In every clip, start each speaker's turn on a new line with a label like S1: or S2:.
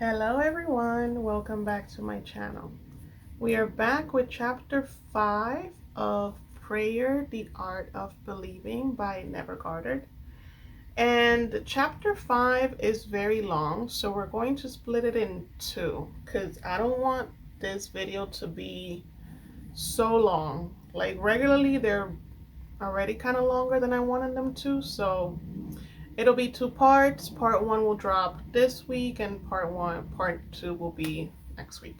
S1: Hello everyone, welcome back to my channel. We are back with chapter 5 of Prayer, the Art of Believing by Neville Goddard. And chapter 5 is very long, so we're going to split it in two because I don't want this video to be so long. Like regularly they're already kind of longer than I wanted them to, so it'll be two parts. Part 1 will drop this week and part 2 will be next week.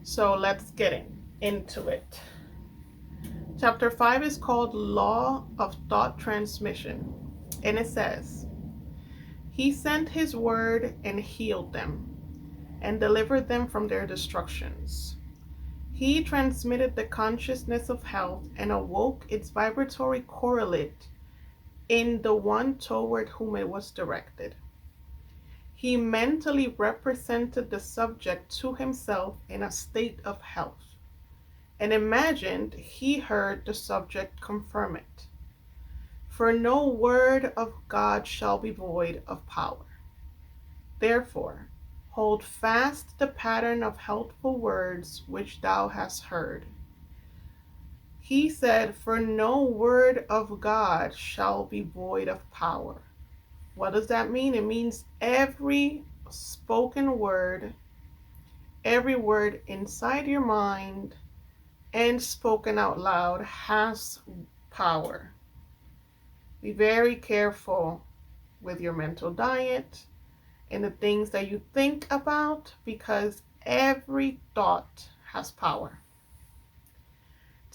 S1: So let's get into it. Chapter 5 is called Law of Thought Transmission, and it says, He sent his word and healed them and delivered them from their destructions. He transmitted the consciousness of health and awoke its vibratory correlate in the one toward whom it was directed. He mentally represented the subject to himself in a state of health, and imagined he heard the subject confirm it. For no word of God shall be void of power. Therefore, hold fast the pattern of healthful words which thou hast heard. He said, for no word of God shall be void of power. What does that mean? It means every spoken word, every word inside your mind and spoken out loud has power. Be very careful with your mental diet and the things that you think about, because every thought has power.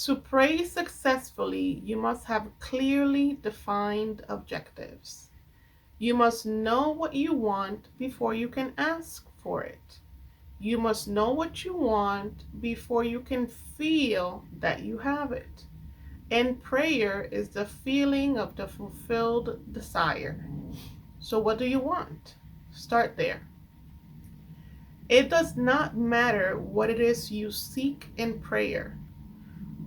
S1: To pray successfully, you must have clearly defined objectives. You must know what you want before you can ask for it. You must know what you want before you can feel that you have it. And prayer is the feeling of the fulfilled desire. So what do you want? Start there. It does not matter what it is you seek in prayer,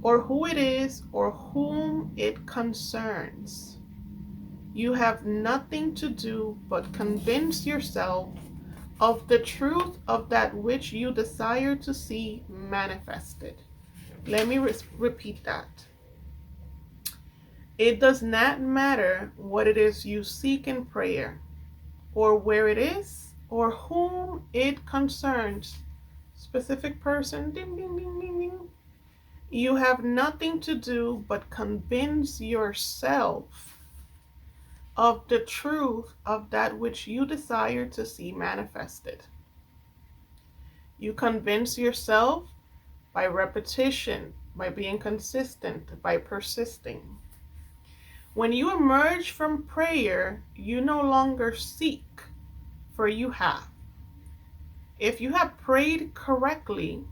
S1: or who it is, or whom it concerns. You have nothing to do but convince yourself of the truth of that which you desire to see manifested. Let me repeat that. It does not matter what it is you seek in prayer, or where it is, or whom it concerns. Specific person, ding, ding, ding, ding, ding. You have nothing to do but convince yourself of the truth of that which you desire to see manifested. You convince yourself by repetition, by being consistent, by persisting. When you emerge from prayer, you no longer seek, for you have. If you have prayed correctly,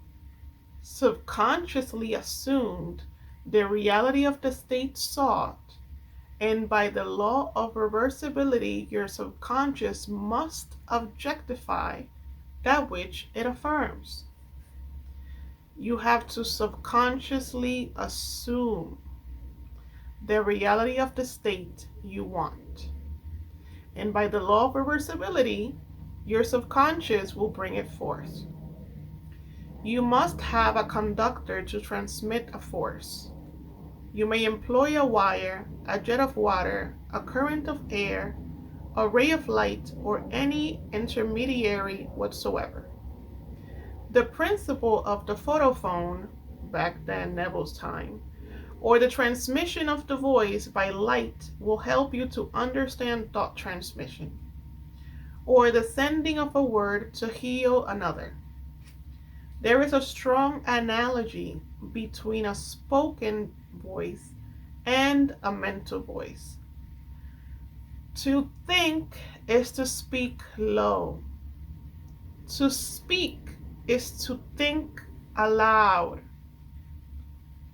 S1: subconsciously assumed the reality of the state sought, and by the law of reversibility, your subconscious must objectify that which it affirms. You have to subconsciously assume the reality of the state you want. And by the law of reversibility, your subconscious will bring it forth. You must have a conductor to transmit a force. You may employ a wire, a jet of water, a current of air, a ray of light, or any intermediary whatsoever. The principle of the photophone, back then Neville's time, or the transmission of the voice by light will help you to understand thought transmission, or the sending of a word to heal another. There is a strong analogy between a spoken voice and a mental voice. To think is to speak low. To speak is to think aloud.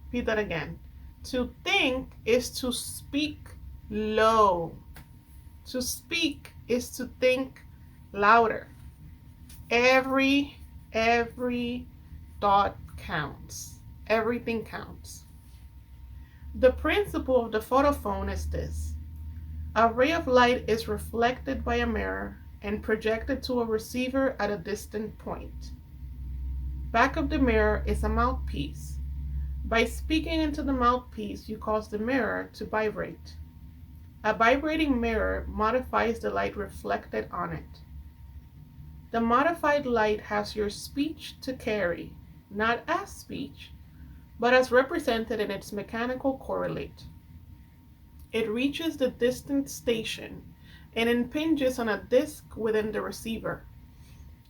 S1: Repeat that again. To think is to speak low. To speak is to think louder. Every thought counts. Everything counts. The principle of the photophone is this. A ray of light is reflected by a mirror and projected to a receiver at a distant point. Back of the mirror is a mouthpiece. By speaking into the mouthpiece, you cause the mirror to vibrate. A vibrating mirror modifies the light reflected on it. The modified light has your speech to carry, not as speech, but as represented in its mechanical correlate. It reaches the distant station and impinges on a disc within the receiver.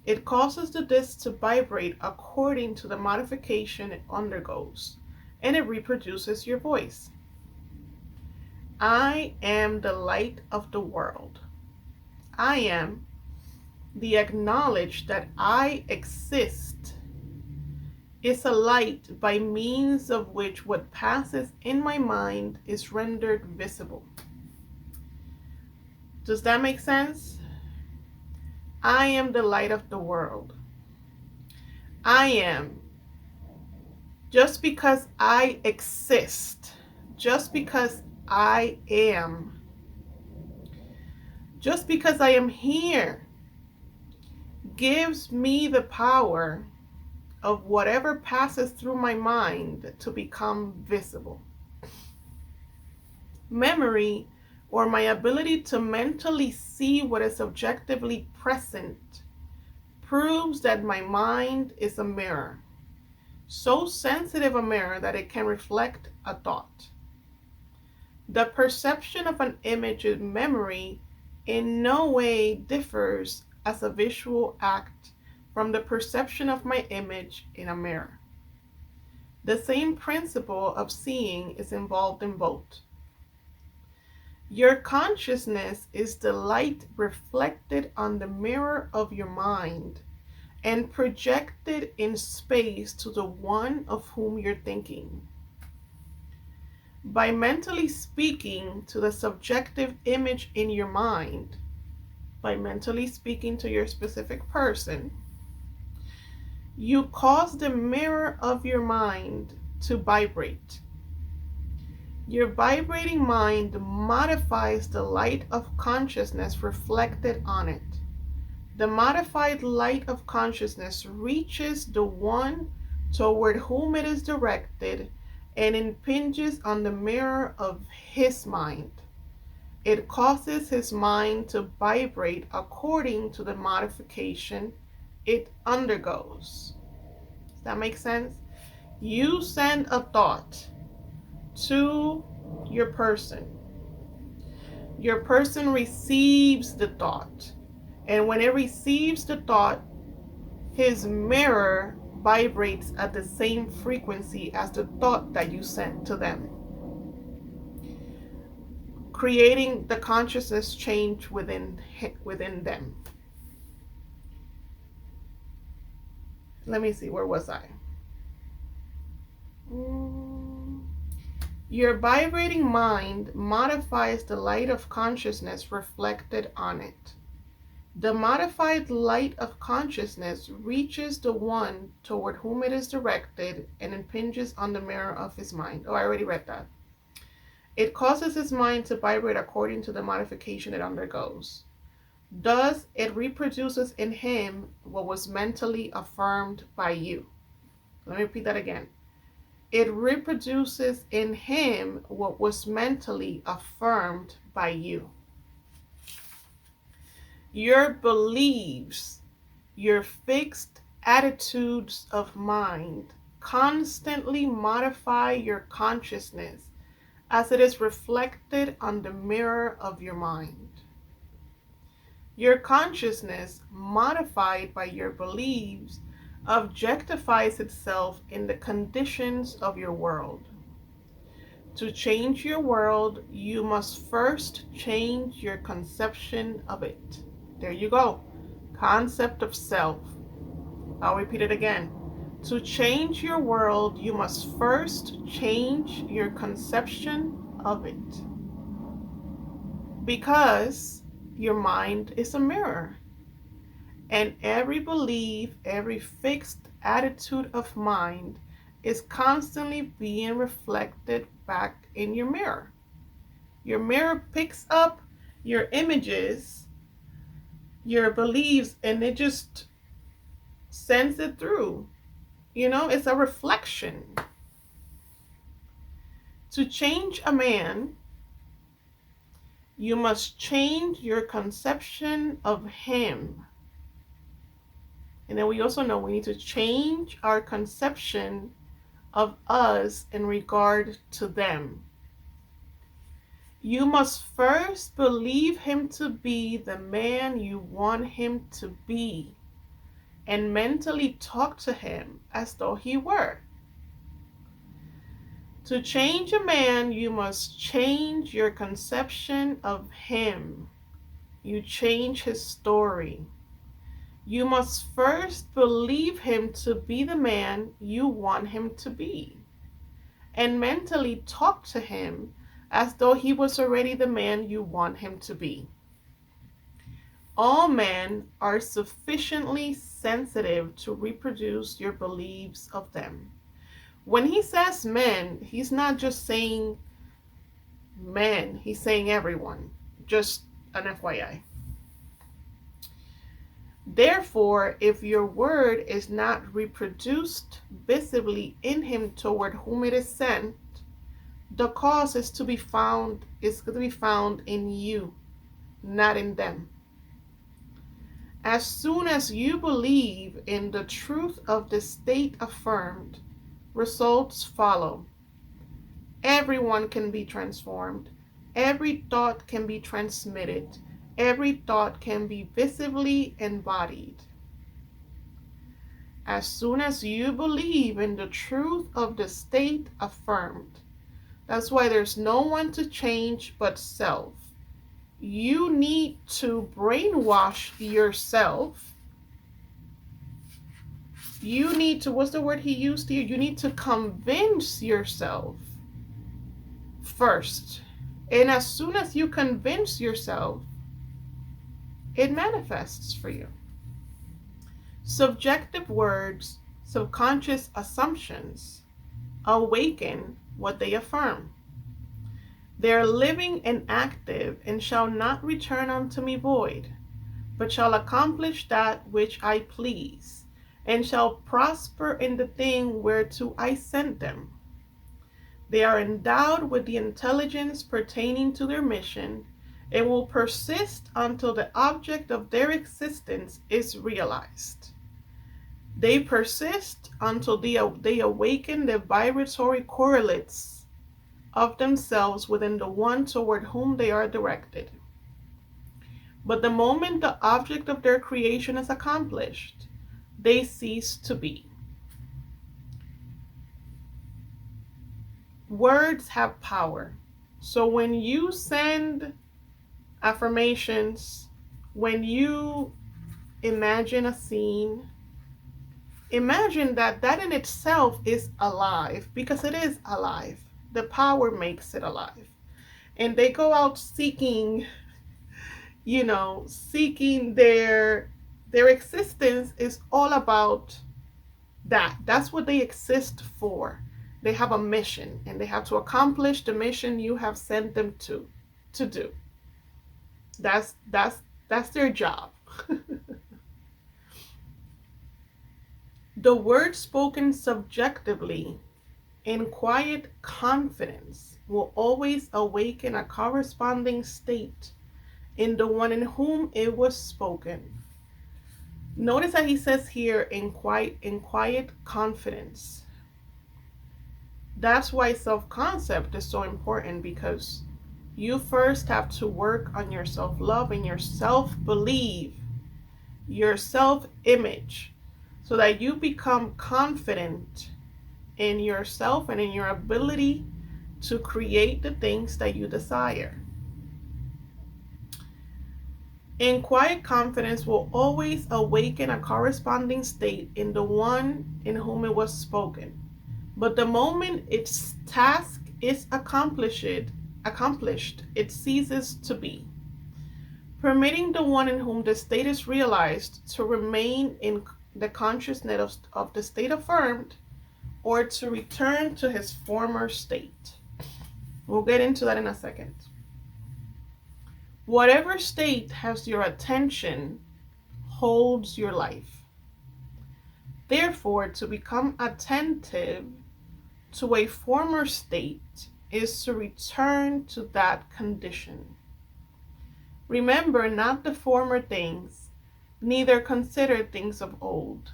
S1: It causes the disc to vibrate according to the modification it undergoes, and it reproduces your voice. I am the light of the world. I am the acknowledge that I exist is a light by means of which what passes in my mind is rendered visible. Does that make sense? I am the light of the world. I am. Just because I exist, just because I am, just because I am here, gives me the power of whatever passes through my mind to become visible. Memory, or my ability to mentally see what is objectively present, proves that my mind is a mirror, so sensitive a mirror that it can reflect a thought. The perception of an image in memory in no way differs as a visual act from the perception of my image in a mirror. The same principle of seeing is involved in both. Your consciousness is the light reflected on the mirror of your mind and projected in space to the one of whom you're thinking. By mentally speaking to the subjective image in your mind, by mentally speaking to your specific person, you cause the mirror of your mind to vibrate. Your vibrating mind modifies the light of consciousness reflected on it. The modified light of consciousness reaches the one toward whom it is directed and impinges on the mirror of his mind. It causes his mind to vibrate according to the modification it undergoes. Does that make sense? You send a thought to your person. Your person receives the thought. And when it receives the thought, his mirror vibrates at the same frequency as the thought that you sent to them, creating the consciousness change within them. Let me see, where was I? Your vibrating mind modifies the light of consciousness reflected on it. The modified light of consciousness reaches the one toward whom it is directed and impinges on the mirror of his mind. Oh, I already read that. It causes his mind to vibrate according to the modification it undergoes. Thus, it reproduces in him what was mentally affirmed by you. Let me repeat that again. It reproduces in him what was mentally affirmed by you. Your beliefs, your fixed attitudes of mind constantly modify your consciousness as it is reflected on the mirror of your mind. Your consciousness, modified by your beliefs, objectifies itself in the conditions of your world. To change your world, you must first change your conception of it. There you go. Concept of self. I'll repeat it again. To change your world, you must first change your conception of it. Because your mind is a mirror. And every belief, every fixed attitude of mind is constantly being reflected back in your mirror. Your mirror picks up your images, your beliefs, and it just sends it through. It's a reflection. To change a man, you must change your conception of him. And then we also know we need to change our conception of us in regard to them. You must first believe him to be the man you want him to be, and mentally talk to him as though he were. To change a man, you must change your conception of him. You change his story. You must first believe him to be the man you want him to be, and mentally talk to him as though he was already the man you want him to be. All men are sufficiently sensitive to reproduce your beliefs of them. When he says men, he's not just saying men, he's saying everyone. Just an FYI. Therefore, if your word is not reproduced visibly in him toward whom it is sent, the cause is to be found in you, not in them. As soon as you believe in the truth of the state affirmed, results follow. Everyone can be transformed. Every thought can be transmitted. Every thought can be visibly embodied. As soon as you believe in the truth of the state affirmed, that's why there's no one to change but self. You need to brainwash yourself. You need to, what's the word he used here? You need to convince yourself first. And as soon as you convince yourself, it manifests for you. Subjective words, subconscious assumptions, awaken what they affirm. They are living and active, and shall not return unto me void, but shall accomplish that which I please, and shall prosper in the thing whereto I sent them. They are endowed with the intelligence pertaining to their mission, and will persist until the object of their existence is realized. They persist until they awaken the vibratory correlates of themselves within the one toward whom they are directed. But the moment the object of their creation is accomplished, they cease to be. Words have power. So when you send affirmations, when you imagine a scene, imagine that in itself is alive, because it is alive. The power makes it alive. And they go out seeking their existence is all about that. That's what they exist for. They have a mission, and they have to accomplish the mission you have sent them to do. That's their job. The word spoken subjectively in quiet confidence will always awaken a corresponding state in the one in whom it was spoken. Notice that he says here in quiet confidence. That's why self-concept is so important, because you first have to work on your self-love and your self-belief, your self-image, so that you become confident in yourself and in your ability to create the things that you desire. In quiet confidence will always awaken a corresponding state in the one in whom it was spoken. But the moment its task is accomplished, it ceases to be, permitting the one in whom the state is realized to remain in the consciousness of the state affirmed, or to return to his former state. We'll get into that in a second. Whatever state has your attention holds your life. Therefore, to become attentive to a former state is to return to that condition. Remember not the former things, neither consider things of old.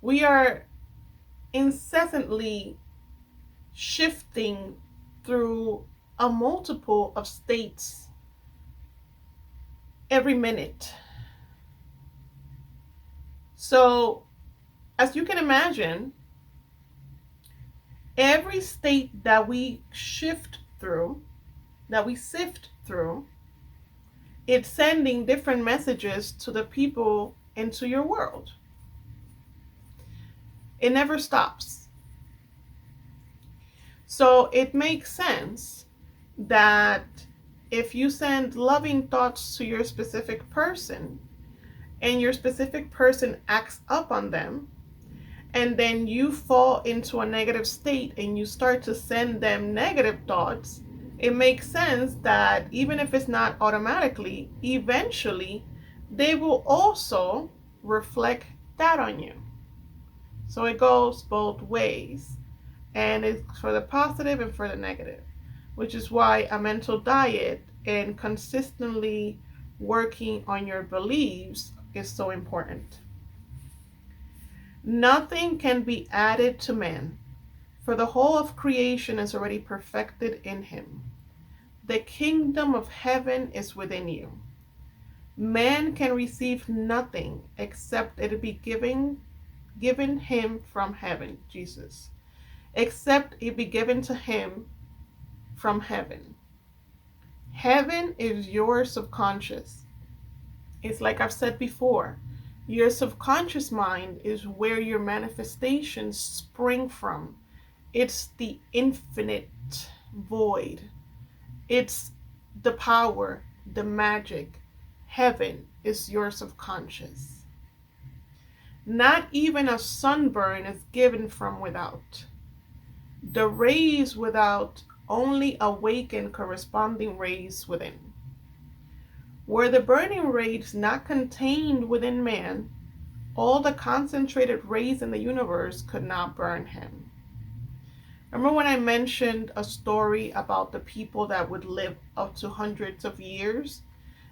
S1: We are incessantly shifting through a multiple of states every minute. So, as you can imagine, every state that we shift through, that we sift through, it's sending different messages to the people into your world. It never stops. So it makes sense that if you send loving thoughts to your specific person and your specific person acts up on them, and then you fall into a negative state and you start to send them negative thoughts, it makes sense that even if it's not automatically, eventually they will also reflect that on you. So it goes both ways, and it's for the positive and for the negative, which is why a mental diet and consistently working on your beliefs is so important. Nothing can be added to man, for the whole of creation is already perfected in him. The kingdom of heaven is within you. Man can receive nothing except it be given him from heaven, Jesus, except it be given to him from heaven. Heaven is your subconscious. It's like I've said before, your subconscious mind is where your manifestations spring from. It's the infinite void. It's the power, the magic. Heaven is your subconscious. Not even a sunburn is given from without. The rays without only awaken corresponding rays within. Were the burning rays not contained within man, all the concentrated rays in the universe could not burn him. Remember when I mentioned a story about the people that would live up to hundreds of years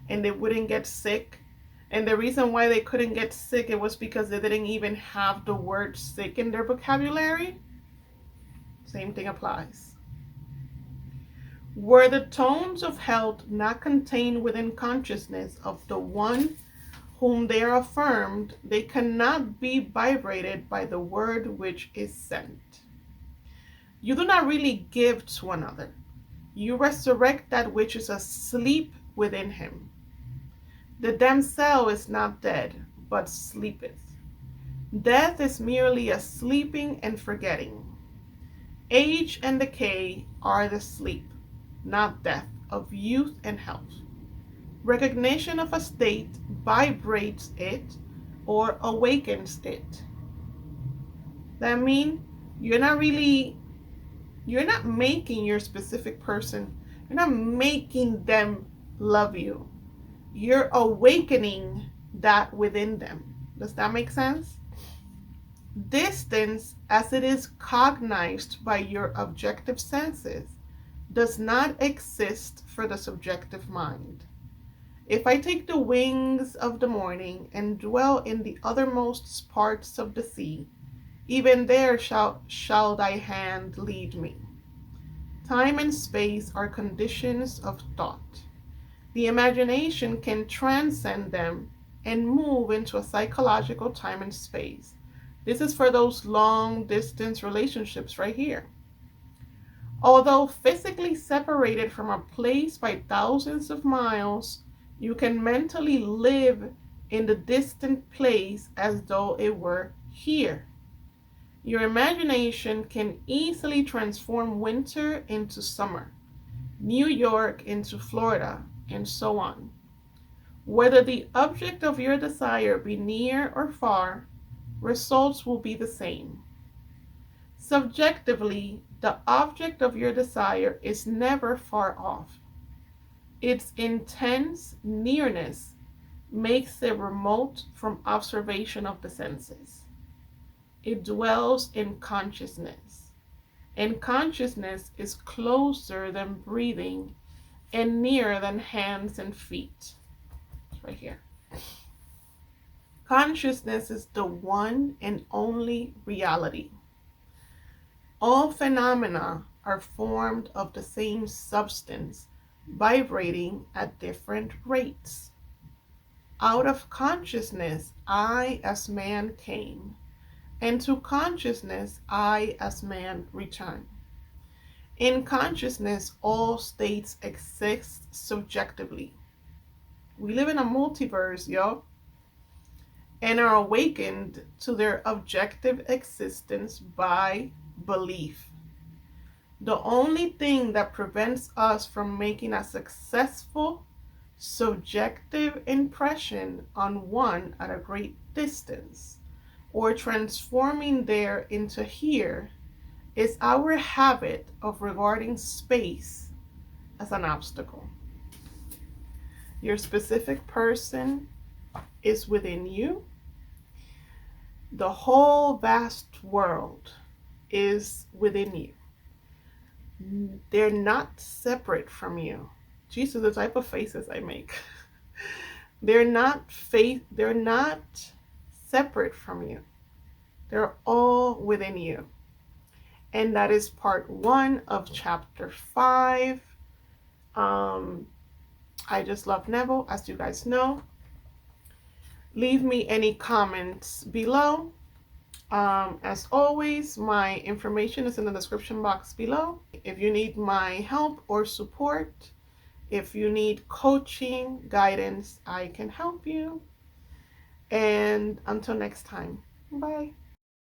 S1: and they wouldn't get sick? And the reason why they couldn't get sick, it was because they didn't even have the word sick in their vocabulary? Same thing applies. Were the tones of health not contained within consciousness of the one whom they are affirmed, they cannot be vibrated by the word which is sent. You do not really give to another. You resurrect that which is asleep within him. The damned cell is not dead, but sleepeth. Death is merely a sleeping and forgetting. Age and decay are the sleep, not death, of youth and health. Recognition of a state vibrates it or awakens it. That means you're not making your specific person, you're not making them love you. You're awakening that within them. Does that make sense? Distance, as it is cognized by your objective senses, does not exist for the subjective mind. If I take the wings of the morning and dwell in the uttermost parts of the sea, even there shall thy hand lead me. Time and space are conditions of thought. The imagination can transcend them and move into a psychological time and space. This is for those long distance relationships right here. Although physically separated from a place by thousands of miles, you can mentally live in the distant place as though it were here. Your imagination can easily transform winter into summer, New York into Florida, and so on. Whether the object of your desire be near or far, results will be the same. Subjectively, the object of your desire is never far off. Its intense nearness makes it remote from observation of the senses. It dwells in consciousness, and consciousness is closer than breathing and nearer than hands and feet. It's right here. Consciousness is the one and only reality. All phenomena are formed of the same substance, vibrating at different rates. Out of consciousness, I as man came, and to consciousness, I as man return. In consciousness, all states exist subjectively. We live in a multiverse, yo, and are awakened to their objective existence by belief. The only thing that prevents us from making a successful subjective impression on one at a great distance, or transforming there into here, is our habit of regarding space as an obstacle. Your specific person is within you. The whole vast world is within you. They're not separate from you. Jesus, the type of faces I make. They're not separate from you. They're all within you. And that is part 1 of chapter 5. I just love Neville, as you guys know. Leave me any comments below. As always, my information is in the description box below. If you need my help or support, if you need coaching, guidance, I can help you. And until next time, bye.